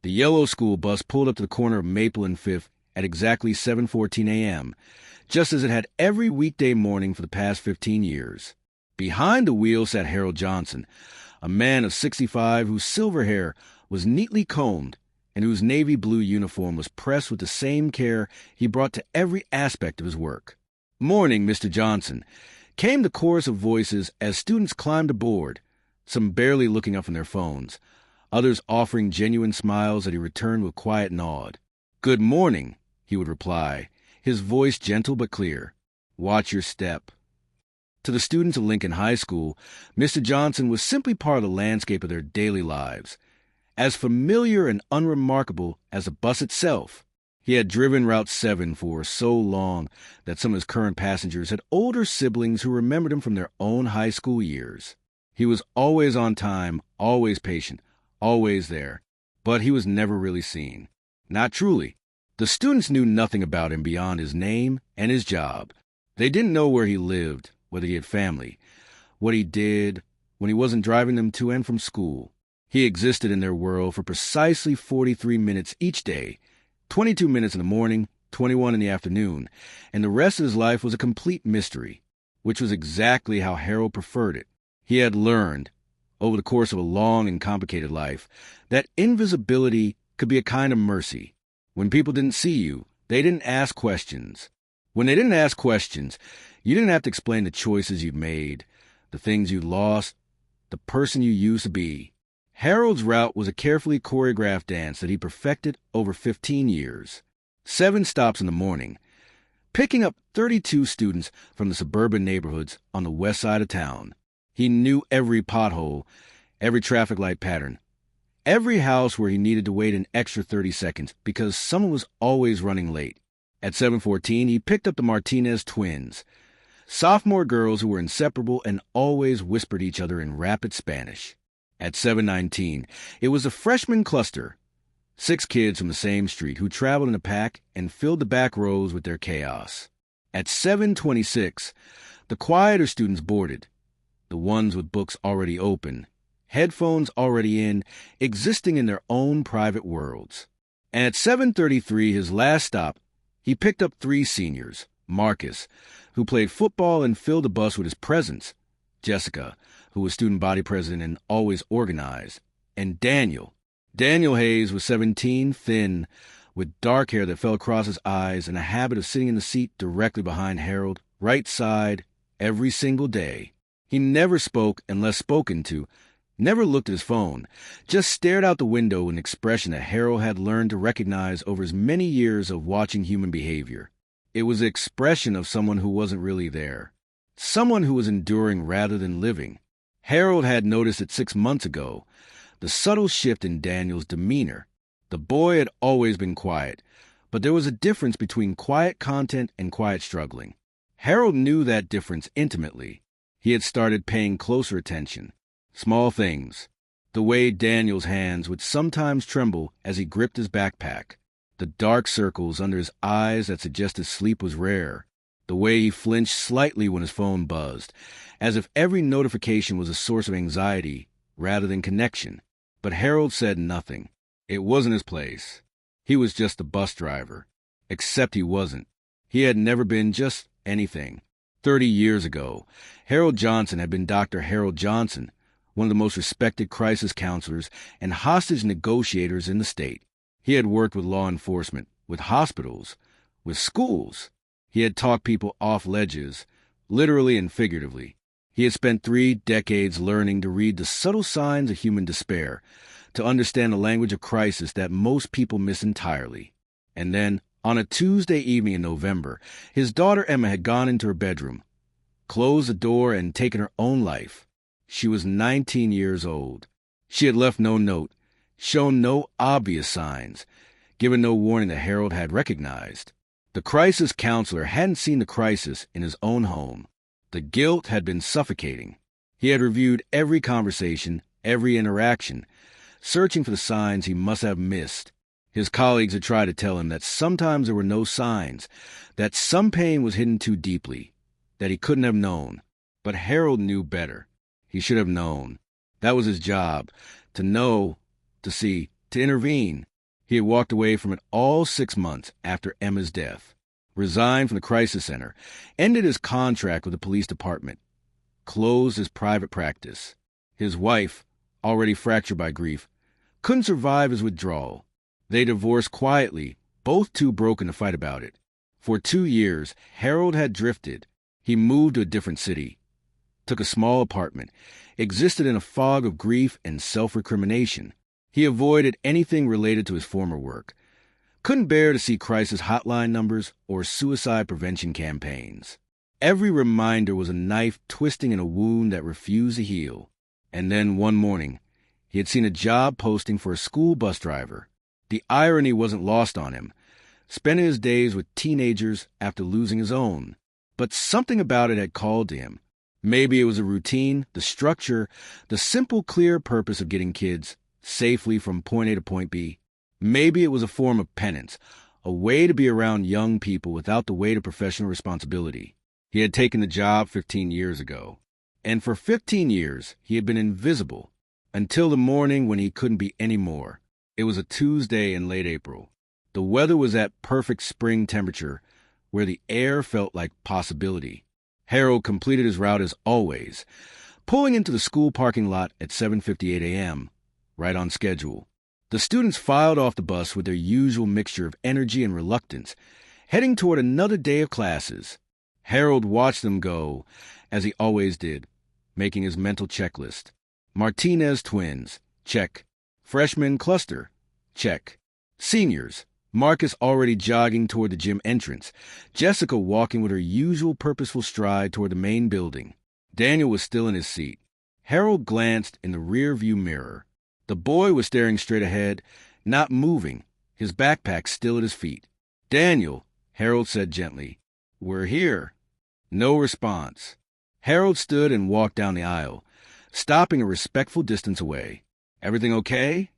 The yellow school bus pulled up to the corner of Maple and Fifth at exactly 7:14 a.m., just as it had every weekday morning for the past 15 years. Behind the wheel sat Harold Johnson, a man of 65 whose silver hair was neatly combed and whose navy blue uniform was pressed with the same care he brought to every aspect of his work. "Morning, Mr. Johnson," came the chorus of voices as students climbed aboard, some barely looking up from their phones, others offering genuine smiles that he returned with quiet nod. "Good morning," he would reply, his voice gentle but clear. "Watch your step." To the students of Lincoln High School, Mr. Johnson was simply part of the landscape of their daily lives, as familiar and unremarkable as the bus itself. He had driven Route 7 for so long that some of his current passengers had older siblings who remembered him from their own high school years. He was always on time, always patient, always there, but he was never really seen. Not truly. The students knew nothing about him beyond his name and his job. They didn't know where he lived, whether he had family, what he did when he wasn't driving them to and from school. He existed in their world for precisely 43 minutes each day, 22 minutes in the morning, 21 in the afternoon, and the rest of his life was a complete mystery, which was exactly how Harold preferred it. He had learned, over the course of a long and complicated life, that invisibility could be a kind of mercy. When people didn't see you, they didn't ask questions. When they didn't ask questions, you didn't have to explain the choices you've made, the things you lost, the person you used to be. Harold's route was a carefully choreographed dance that he perfected over 15 years. 7 stops in the morning, picking up 32 students from the suburban neighborhoods on the west side of town. He knew every pothole, every traffic light pattern, every house where he needed to wait an extra 30 seconds because someone was always running late. At 7:14, he picked up the Martinez twins, sophomore girls who were inseparable and always whispered each other in rapid Spanish. At 7:19, it was a freshman cluster, 6 kids from the same street who traveled in a pack and filled the back rows with their chaos. At 7:26, the quieter students boarded, the ones with books already open, headphones already in, existing in their own private worlds. And at 7:33, his last stop, he picked up 3 seniors, Marcus, who played football and filled the bus with his presence, Jessica, who was student body president and always organized, and Daniel. Daniel Hayes was 17, thin, with dark hair that fell across his eyes and a habit of sitting in the seat directly behind Harold, right side, every single day. He never spoke unless spoken to, never looked at his phone, just stared out the window with an expression that Harold had learned to recognize over his many years of watching human behavior. It was the expression of someone who wasn't really there, someone who was enduring rather than living. Harold had noticed it 6 months ago, the subtle shift in Daniel's demeanor. The boy had always been quiet, but there was a difference between quiet content and quiet struggling. Harold knew that difference intimately. He had started paying closer attention. Small things. The way Daniel's hands would sometimes tremble as he gripped his backpack. The dark circles under his eyes that suggested sleep was rare. The way he flinched slightly when his phone buzzed, as if every notification was a source of anxiety rather than connection. But Harold said nothing. It wasn't his place. He was just a bus driver. Except he wasn't. He had never been just anything. 30 years ago, Harold Johnson had been Dr. Harold Johnson, one of the most respected crisis counselors and hostage negotiators in the state. He had worked with law enforcement, with hospitals, with schools. He had talked people off ledges, literally and figuratively. He had spent 3 decades learning to read the subtle signs of human despair, to understand the language of crisis that most people miss entirely. And then, on a Tuesday evening in November, his daughter Emma had gone into her bedroom, closed the door, and taken her own life. She was 19 years old. She had left no note, shown no obvious signs, given no warning that Harold had recognized. The crisis counselor hadn't seen the crisis in his own home. The guilt had been suffocating. He had reviewed every conversation, every interaction, searching for the signs he must have missed. His colleagues had tried to tell him that sometimes there were no signs, that some pain was hidden too deeply, that he couldn't have known. But Harold knew better. He should have known. That was his job, to know, to see, to intervene. He had walked away from it all 6 months after Emma's death, resigned from the crisis center, ended his contract with the police department, closed his private practice. His wife, already fractured by grief, couldn't survive his withdrawal. They divorced quietly, both too broken to fight about it. For 2 years, Harold had drifted. He moved to a different city, took a small apartment, existed in a fog of grief and self-recrimination. He avoided anything related to his former work, couldn't bear to see crisis hotline numbers or suicide prevention campaigns. Every reminder was a knife twisting in a wound that refused to heal. And then one morning, he had seen a job posting for a school bus driver. The irony wasn't lost on him, spending his days with teenagers after losing his own. But something about it had called to him. Maybe it was a routine, the structure, the simple, clear purpose of getting kids safely from point A to point B. Maybe it was a form of penance, a way to be around young people without the weight of professional responsibility. He had taken the job 15 years ago, and for 15 years he had been invisible, until the morning when he couldn't be any more. It was a Tuesday in late April. The weather was at perfect spring temperature, where the air felt like possibility. Harold completed his route as always, pulling into the school parking lot at 7:58 a.m., right on schedule. The students filed off the bus with their usual mixture of energy and reluctance, heading toward another day of classes. Harold watched them go, as he always did, making his mental checklist. Martinez twins, check. Freshman cluster, check. Seniors, Marcus already jogging toward the gym entrance, Jessica walking with her usual purposeful stride toward the main building. Daniel was still in his seat. Harold glanced in the rear-view mirror. The boy was staring straight ahead, not moving, his backpack still at his feet. "Daniel," Harold said gently, "we're here." No response. Harold stood and walked down the aisle, stopping a respectful distance away. "Everything okay?"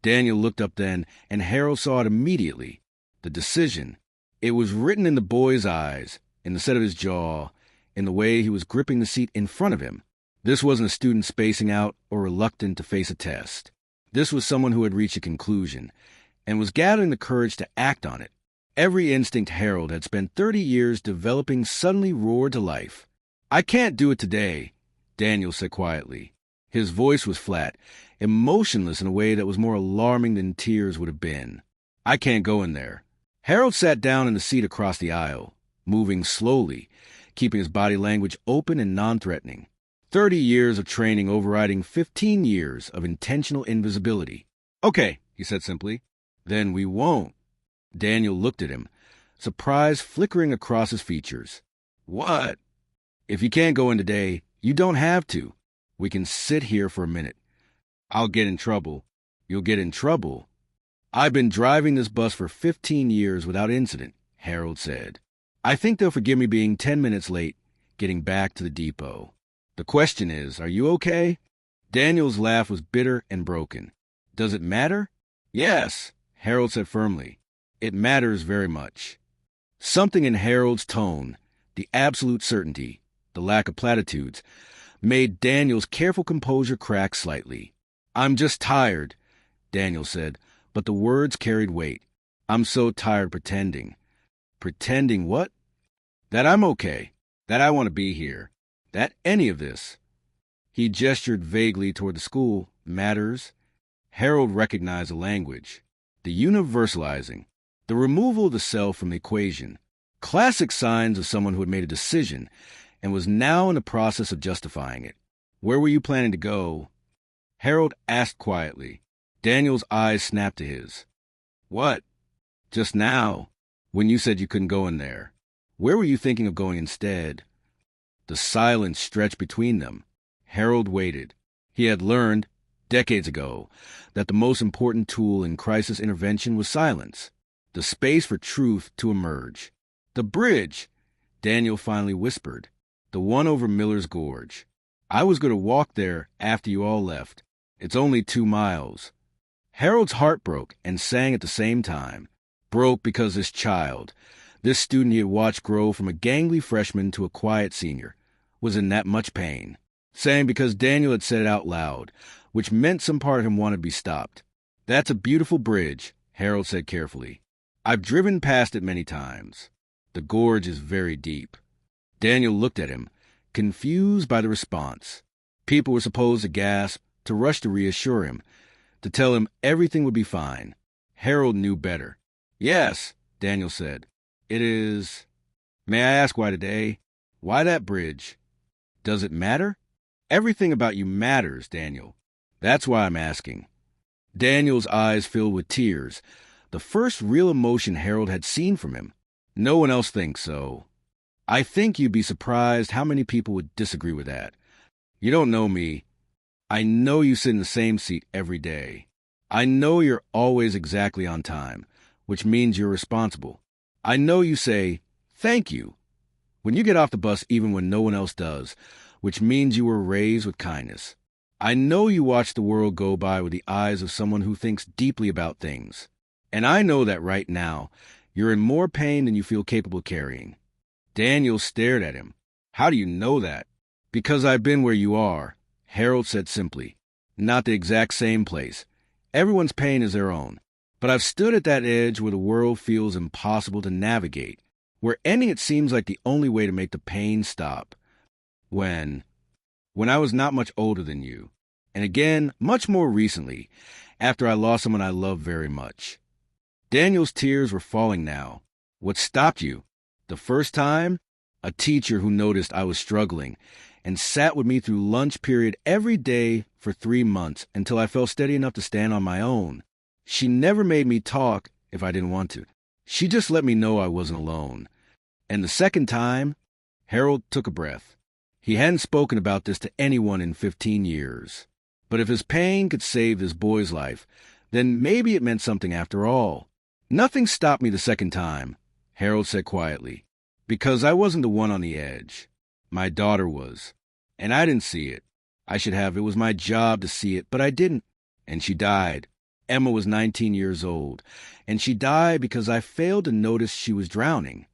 Daniel looked up then, and Harold saw it immediately. The decision. It was written in the boy's eyes, in the set of his jaw, in the way he was gripping the seat in front of him. This wasn't a student spacing out or reluctant to face a test. This was someone who had reached a conclusion and was gathering the courage to act on it. Every instinct Harold had spent 30 years developing suddenly roared to life. "I can't do it today," Daniel said quietly. His voice was flat, emotionless in a way that was more alarming than tears would have been. "I can't go in there." Harold sat down in the seat across the aisle, moving slowly, keeping his body language open and non-threatening. 30 years of training overriding 15 years of intentional invisibility. "Okay," he said simply. "Then we won't." Daniel looked at him, surprise flickering across his features. "What?" "If you can't go in today, you don't have to. We can sit here for a minute." "I'll get in trouble." "You'll get in trouble." "I've been driving this bus for 15 years without incident," Harold said. "I think they'll forgive me being 10 minutes late, getting back to the depot. The question is, are you okay?" Daniel's laugh was bitter and broken. "Does it matter?" "Yes," Harold said firmly. "It matters very much." Something in Harold's tone, the absolute certainty, the lack of platitudes, made Daniel's careful composure crack slightly. "I'm just tired," Daniel said, but the words carried weight. "I'm so tired pretending." "Pretending what?" "That I'm okay, that I want to be here, that any of this." He gestured vaguely toward the school. "Matters." Harold recognized the language. The universalizing, the removal of the self from the equation. Classic signs of someone who had made a decision and was now in the process of justifying it. "Where were you planning to go?" Harold asked quietly. Daniel's eyes snapped to his. "What?" "Just now, when you said you couldn't go in there. Where were you thinking of going instead?" The silence stretched between them. Harold waited. He had learned, decades ago, that the most important tool in crisis intervention was silence, the space for truth to emerge. "The bridge," Daniel finally whispered. "The one over Miller's Gorge. I was going to walk there after you all left. It's only 2 miles. Harold's heart broke and sang at the same time. Broke because this child, this student he had watched grow from a gangly freshman to a quiet senior, was in that much pain. Sang because Daniel had said it out loud, which meant some part of him wanted to be stopped. "That's a beautiful bridge," Harold said carefully. I've driven past it many times. The gorge is very deep. Daniel looked at him, confused by the response. People were supposed to gasp, to rush to reassure him, to tell him everything would be fine. Harold knew better. Yes, Daniel said. It is. May I ask why today? Why that bridge? Does it matter? Everything about you matters, Daniel. That's why I'm asking. Daniel's eyes filled with tears, the first real emotion Harold had seen from him. No one else thinks so. I think you'd be surprised how many people would disagree with that. You don't know me. I know you sit in the same seat every day. I know you're always exactly on time, which means you're responsible. I know you say, thank you, when you get off the bus even when no one else does, which means you were raised with kindness. I know you watch the world go by with the eyes of someone who thinks deeply about things. And I know that right now, you're in more pain than you feel capable carrying. Daniel stared at him. How do you know that? Because I've been where you are, Harold said simply. Not the exact same place. Everyone's pain is their own. But I've stood at that edge where the world feels impossible to navigate, where ending it seems like the only way to make the pain stop. When I was not much older than you. And again, much more recently, after I lost someone I loved very much. Daniel's tears were falling now. What stopped you? The first time? A teacher who noticed I was struggling and sat with me through lunch period every day for 3 months until I felt steady enough to stand on my own. She never made me talk if I didn't want to. She just let me know I wasn't alone. And the second time, Harold took a breath. He hadn't spoken about this to anyone in 15 years. But if his pain could save this boy's life, then maybe it meant something after all. Nothing stopped me the second time, Harold said quietly, because I wasn't the one on the edge. My daughter was. And I didn't see it. I should have. It was my job to see it, but I didn't. And she died. Emma was 19 years old, and she died because I failed to notice she was drowning.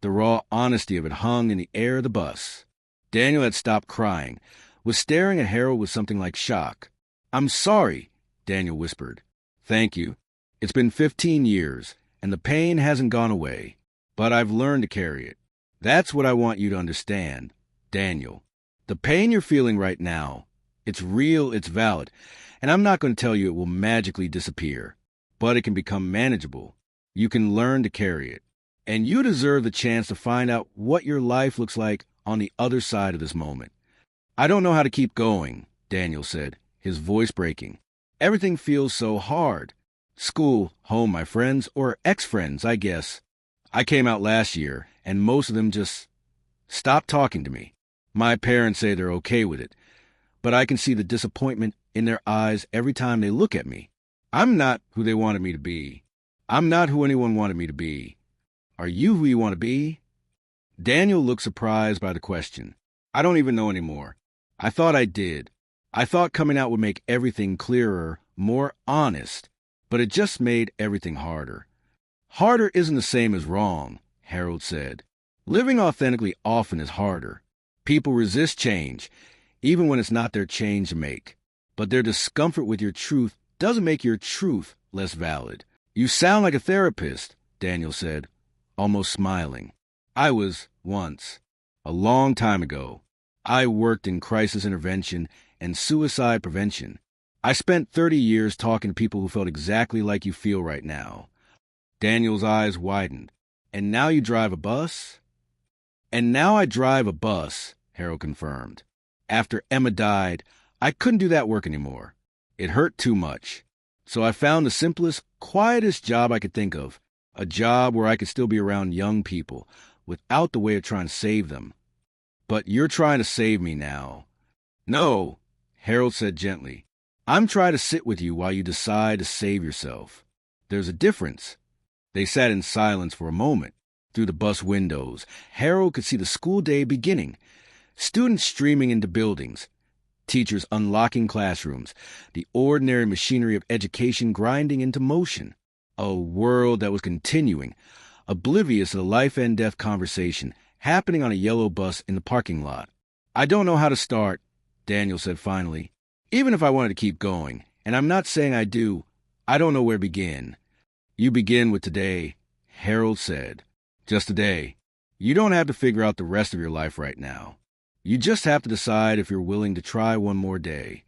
The raw honesty of it hung in the air of the bus. Daniel had stopped crying, was staring at Harold with something like shock. I'm sorry, Daniel whispered. Thank you. It's been 15 years, and the pain hasn't gone away, but I've learned to carry it. That's what I want you to understand, Daniel. The pain you're feeling right now, it's real, it's valid, and I'm not going to tell you it will magically disappear, but it can become manageable. You can learn to carry it, and you deserve the chance to find out what your life looks like on the other side of this moment. I don't know how to keep going, Daniel said, his voice breaking. Everything feels so hard. School, home, my friends, or ex-friends, I guess. I came out last year, and most of them just stopped talking to me. My parents say they're okay with it, but I can see the disappointment in their eyes every time they look at me. I'm not who they wanted me to be. I'm not who anyone wanted me to be. Are you who you want to be? Daniel looked surprised by the question. I don't even know anymore. I thought I did. I thought coming out would make everything clearer, more honest, but it just made everything harder. Harder isn't the same as wrong, Harold said. Living authentically often is harder. People resist change, even when it's not their change to make. But their discomfort with your truth doesn't make your truth less valid. You sound like a therapist, Daniel said, almost smiling. I was once, a long time ago. I worked in crisis intervention and suicide prevention. I spent 30 years talking to people who felt exactly like you feel right now. Daniel's eyes widened. And now you drive a bus? And now I drive a bus, Harold confirmed. After Emma died, I couldn't do that work anymore. It hurt too much. So I found the simplest, quietest job I could think of, a job where I could still be around young people without the way of trying to save them. But you're trying to save me now. No, Harold said gently. I'm trying to sit with you while you decide to save yourself. There's a difference. They sat in silence for a moment. Through the bus windows, Harold could see the school day beginning. Students streaming into buildings. Teachers unlocking classrooms. The ordinary machinery of education grinding into motion. A world that was continuing, oblivious of the life and death conversation happening on a yellow bus in the parking lot. I don't know how to start, Daniel said finally. Even if I wanted to keep going, and I'm not saying I do, I don't know where to begin. You begin with today, Harold said. Just today. You don't have to figure out the rest of your life right now. You just have to decide if you're willing to try one more day.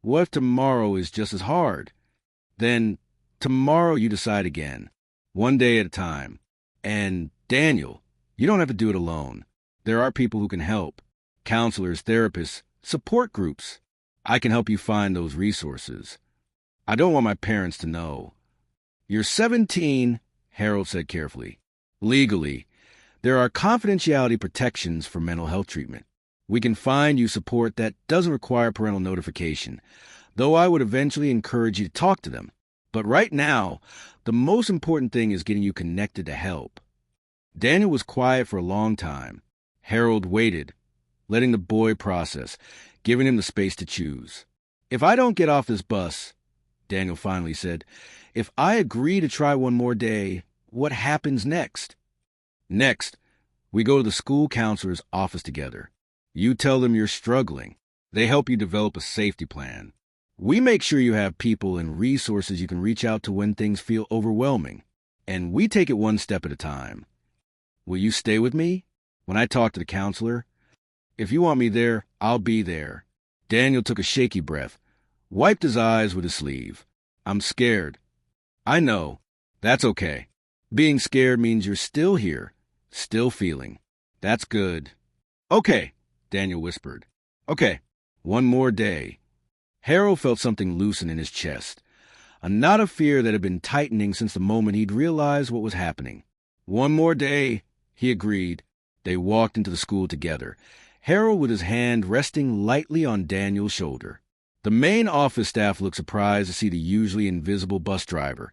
What if tomorrow is just as hard? Then tomorrow you decide again, one day at a time. And Daniel, you don't have to do it alone. There are people who can help. Counselors, therapists, support groups. I can help you find those resources. I don't want my parents to know. You're 17, Harold said carefully. Legally, there are confidentiality protections for mental health treatment. We can find you support that doesn't require parental notification, though I would eventually encourage you to talk to them. But right now, the most important thing is getting you connected to help. Daniel was quiet for a long time. Harold waited, letting the boy process, giving him the space to choose. If I don't get off this bus, Daniel finally said, if I agree to try one more day, what happens next? Next, we go to the school counselor's office together. You tell them you're struggling. They help you develop a safety plan. We make sure you have people and resources you can reach out to when things feel overwhelming. And we take it one step at a time. Will you stay with me when I talk to the counselor? If you want me there, I'll be there. Daniel took a shaky breath, wiped his eyes with his sleeve. I'm scared. I know. That's okay. Being scared means you're still here, still feeling. That's good. Okay, Daniel whispered. Okay, one more day. Harold felt something loosen in his chest, a knot of fear that had been tightening since the moment he'd realized what was happening. One more day, he agreed. They walked into the school together, Harold with his hand resting lightly on Daniel's shoulder. The main office staff looked surprised to see the usually invisible bus driver,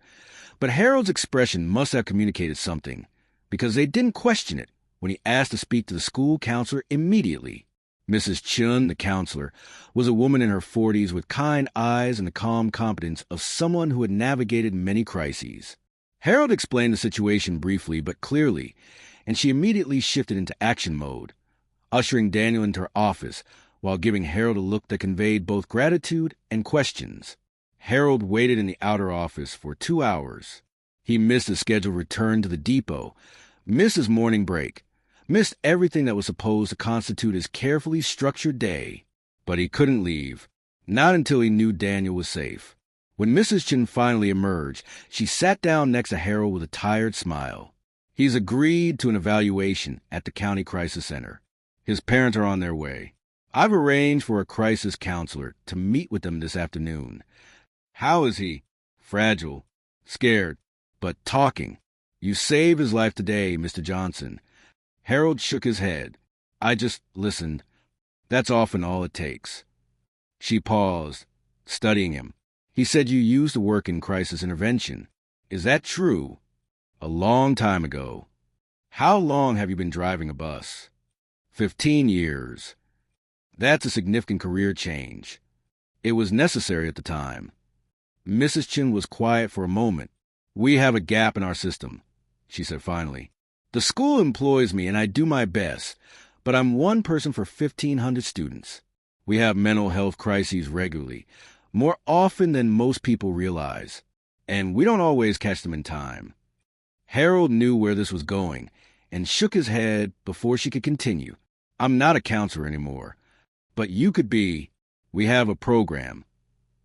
but Harold's expression must have communicated something, because they didn't question it when he asked to speak to the school counselor immediately. Mrs. Chun, the counselor, was a woman in her 40s with kind eyes and the calm competence of someone who had navigated many crises. Harold explained the situation briefly but clearly, and she immediately shifted into action mode, ushering Daniel into her office while giving Harold a look that conveyed both gratitude and questions. Harold waited in the outer office for 2 hours. He missed his scheduled return to the depot, missed his morning break, missed everything that was supposed to constitute his carefully structured day. But he couldn't leave, not until he knew Daniel was safe. When Mrs. Chin finally emerged, she sat down next to Harold with a tired smile. He's agreed to an evaluation at the County Crisis Center. His parents are on their way. I've arranged for a crisis counselor to meet with them this afternoon. How is he? Fragile, scared, but talking. You saved his life today, Mr. Johnson. Harold shook his head. I just listened. That's often all it takes. She paused, studying him. He said you used to work in crisis intervention. Is that true? A long time ago. How long have you been driving a bus? 15 years. That's a significant career change. It was necessary at the time. Mrs. Chin was quiet for a moment. We have a gap in our system, she said finally. The school employs me and I do my best, but I'm one person for 1,500 students. We have mental health crises regularly, more often than most people realize, and we don't always catch them in time. Harold knew where this was going and shook his head before she could continue. I'm not a counselor anymore, but you could be. We have a program,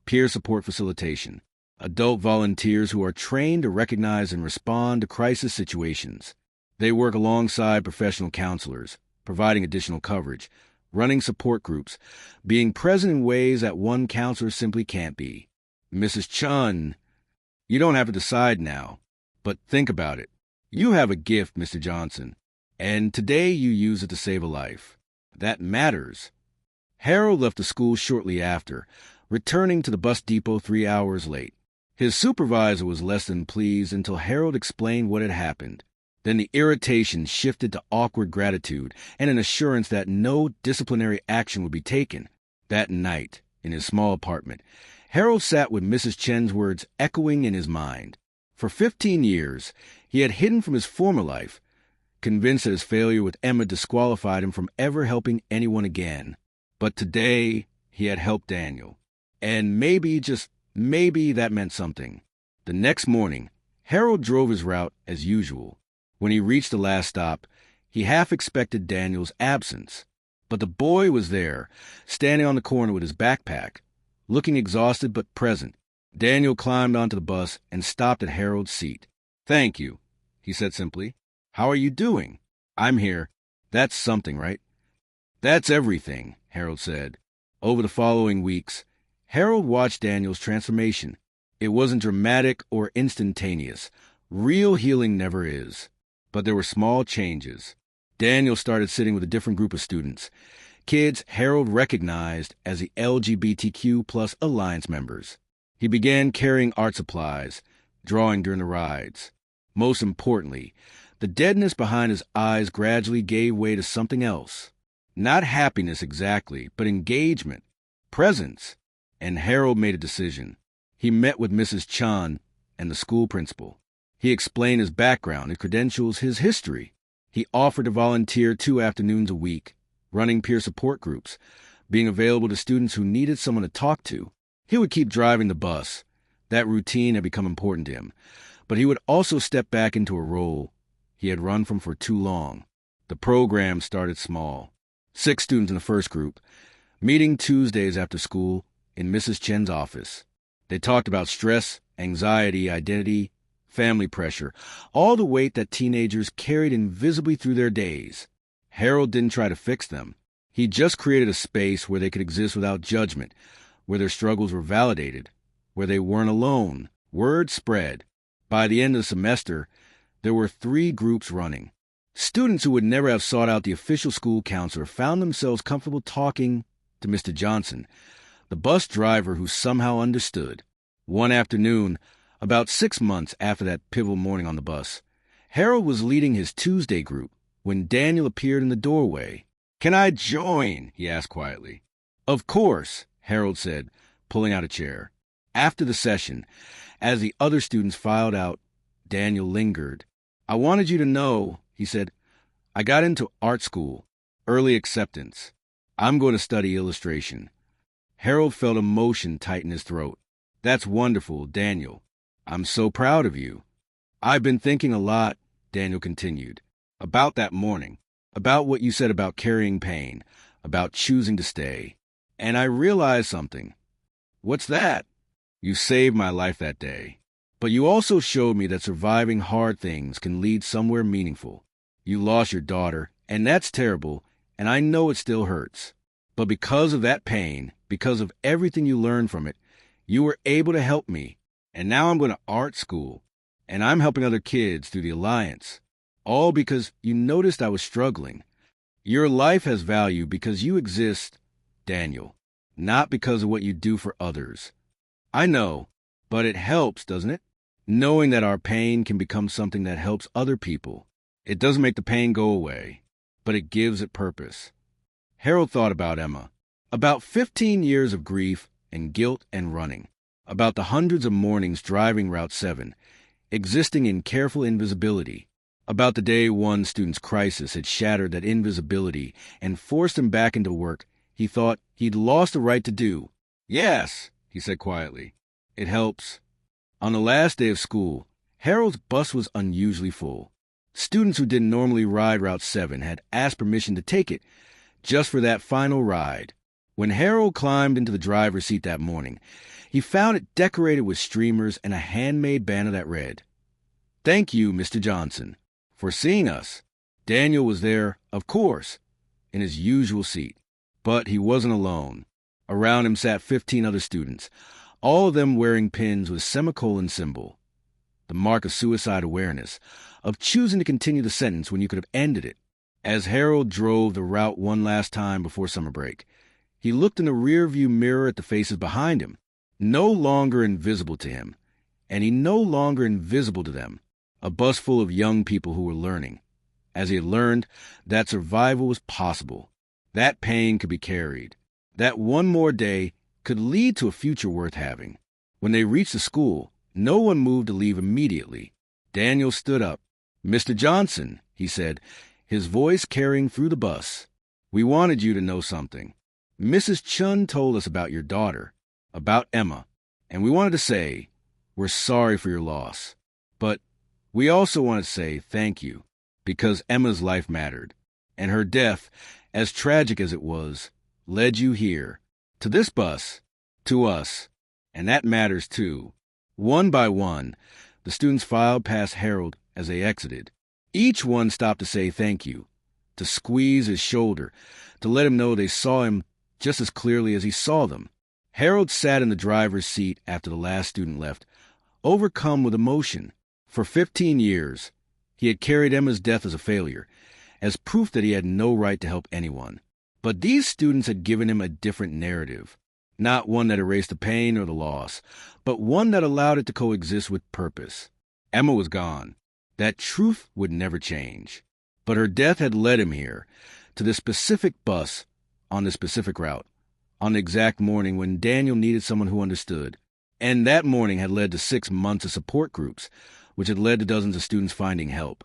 peer support facilitation, adult volunteers who are trained to recognize and respond to crisis situations. They work alongside professional counselors, providing additional coverage, running support groups, being present in ways that one counselor simply can't be. Mrs. Chun, you don't have to decide now, but think about it. You have a gift, Mr. Johnson, and today you use it to save a life. That matters. Harold left the school shortly after, returning to the bus depot 3 hours late. His supervisor was less than pleased until Harold explained what had happened. Then the irritation shifted to awkward gratitude and an assurance that no disciplinary action would be taken. That night, in his small apartment, Harold sat with Mrs. Chen's words echoing in his mind. For 15 years, he had hidden from his former life, convinced that his failure with Emma disqualified him from ever helping anyone again. But today, he had helped Daniel. And maybe, just maybe, that meant something. The next morning, Harold drove his route as usual. When he reached the last stop, he half expected Daniel's absence. But the boy was there, standing on the corner with his backpack, looking exhausted but present. Daniel climbed onto the bus and stopped at Harold's seat. "Thank you," he said simply. "How are you doing?" "I'm here. That's something, right?" "That's everything," Harold said. Over the following weeks, Harold watched Daniel's transformation. It wasn't dramatic or instantaneous. Real healing never is. But there were small changes. Daniel started sitting with a different group of students, kids Harold recognized as the LGBTQ plus Alliance members. He began carrying art supplies, drawing during the rides. Most importantly, the deadness behind his eyes gradually gave way to something else. Not happiness exactly, but engagement, presence. And Harold made a decision. He met with Mrs. Chun and the school principal. He explained his background, his credentials, his history. He offered to volunteer 2 afternoons a week, running peer support groups, being available to students who needed someone to talk to. He would keep driving the bus. That routine had become important to him. But he would also step back into a role he had run from for too long. The program started small. 6 students in the first group, meeting Tuesdays after school in Mrs. Chen's office. They talked about stress, anxiety, identity, family pressure, all the weight that teenagers carried invisibly through their days. Harold didn't try to fix them. He just created a space where they could exist without judgment, where their struggles were validated, where they weren't alone. Word spread. By the end of the semester, there were 3 groups running. Students who would never have sought out the official school counselor found themselves comfortable talking to Mr. Johnson, the bus driver who somehow understood. One afternoon, about 6 months after that pivotal morning on the bus, Harold was leading his Tuesday group when Daniel appeared in the doorway. "Can I join?" he asked quietly. "Of course," Harold said, pulling out a chair. After the session, as the other students filed out, Daniel lingered. "I wanted you to know," he said, "I got into art school, early acceptance. I'm going to study illustration." Harold felt emotion tighten his throat. "That's wonderful, Daniel. I'm so proud of you." "I've been thinking a lot," Daniel continued, "about that morning, about what you said about carrying pain, about choosing to stay. And I realized something." "What's that?" "You saved my life that day. But you also showed me that surviving hard things can lead somewhere meaningful. You lost your daughter, and that's terrible, and I know it still hurts. But because of that pain, because of everything you learned from it, you were able to help me. And now I'm going to art school, and I'm helping other kids through the Alliance. All because you noticed I was struggling. Your life has value because you exist, Daniel, not because of what you do for others. I know, but it helps, doesn't it? Knowing that our pain can become something that helps other people. It doesn't make the pain go away, but it gives it purpose." Harold thought about Emma, about 15 years of grief and guilt and running, about the hundreds of mornings driving Route 7, existing in careful invisibility, about the day one student's crisis had shattered that invisibility and forced him back into work he thought he'd lost the right to do. "Yes," he said quietly. "It helps." On the last day of school, Harold's bus was unusually full. Students who didn't normally ride Route 7 had asked permission to take it, just for that final ride. When Harold climbed into the driver's seat that morning, he found it decorated with streamers and a handmade banner that read, "Thank you, Mr. Johnson, for seeing us." Daniel was there, of course, in his usual seat. But he wasn't alone. Around him sat 15 other students, all of them wearing pins with a semicolon symbol, the mark of suicide awareness, of choosing to continue the sentence when you could have ended it. As Harold drove the route one last time before summer break, he looked in the rearview mirror at the faces behind him, no longer invisible to him, and he no longer invisible to them, a bus full of young people who were learning. As he had learned, that survival was possible, that pain could be carried, that one more day could lead to a future worth having. When they reached the school, no one moved to leave immediately. Daniel stood up. "Mr. Johnson," he said, his voice carrying through the bus, "we wanted you to know something. Mrs. Chun told us about your daughter, about Emma, and we wanted to say, we're sorry for your loss. But we also want to say thank you, because Emma's life mattered, and her death, as tragic as it was, led you here, to this bus, to us, and that matters too. One by one, the students filed past Harold as they exited. Each one stopped to say thank you, to squeeze his shoulder, to let him know they saw him just as clearly as he saw them. Harold sat in the driver's seat after the last student left, overcome with emotion. For 15 years, he had carried Emma's death as a failure, as proof that he had no right to help anyone. But these students had given him a different narrative, not one that erased the pain or the loss, but one that allowed it to coexist with purpose. Emma was gone. That truth would never change. But her death had led him here, to this specific bus, on this specific route, on the exact morning when Daniel needed someone who understood. And that morning had led to 6 months of support groups, which had led to dozens of students finding help,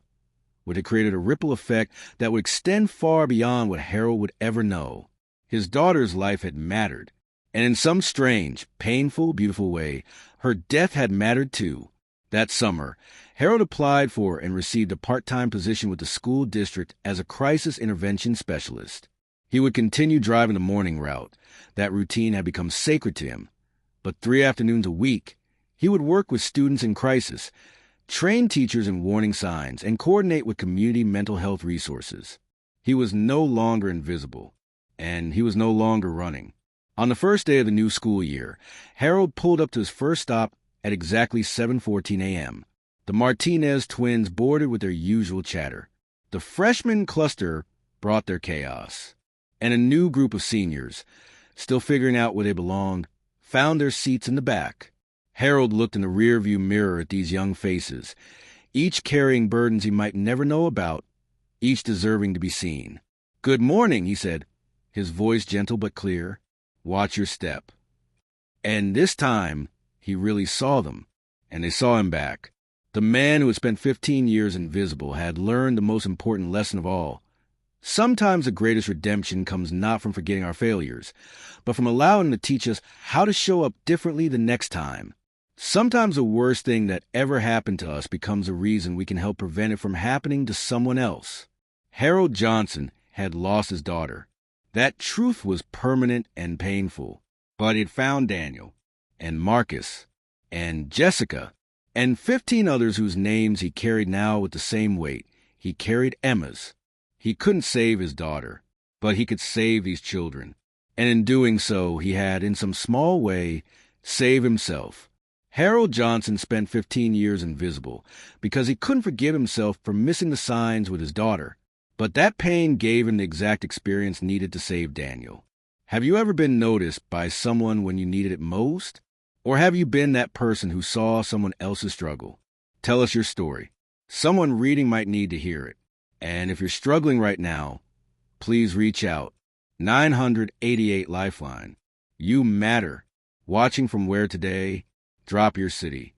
which had created a ripple effect that would extend far beyond what Harold would ever know. His daughter's life had mattered, and in some strange, painful, beautiful way, her death had mattered too. That summer, Harold applied for and received a part-time position with the school district as a crisis intervention specialist. He would continue driving the morning route. That routine had become sacred to him. But 3 afternoons a week, he would work with students in crisis, train teachers in warning signs, and coordinate with community mental health resources. He was no longer invisible, and he was no longer running. On the first day of the new school year, Harold pulled up to his first stop at exactly 7:14 a.m. The Martinez twins boarded with their usual chatter. The freshman cluster brought their chaos, and a new group of seniors, still figuring out where they belonged, found their seats in the back. Harold looked in the rearview mirror at these young faces, each carrying burdens he might never know about, each deserving to be seen. "Good morning," he said, his voice gentle but clear. "Watch your step." And this time, he really saw them, and they saw him back. The man who had spent 15 years invisible had learned the most important lesson of all. Sometimes the greatest redemption comes not from forgetting our failures, but from allowing them to teach us how to show up differently the next time. Sometimes the worst thing that ever happened to us becomes a reason we can help prevent it from happening to someone else. Harold Johnson had lost his daughter. That truth was permanent and painful, but he had found Daniel, and Marcus, and Jessica, and 15 others whose names he carried now with the same weight. He carried Emma's. He couldn't save his daughter, but he could save these children. And in doing so, he had, in some small way, saved himself. Harold Johnson spent 15 years invisible because he couldn't forgive himself for missing the signs with his daughter. But that pain gave him the exact experience needed to save Daniel. Have you ever been noticed by someone when you needed it most? Or have you been that person who saw someone else's struggle? Tell us your story. Someone reading might need to hear it. And if you're struggling right now, please reach out. 988 Lifeline. You matter. Watching from where today? Drop your city.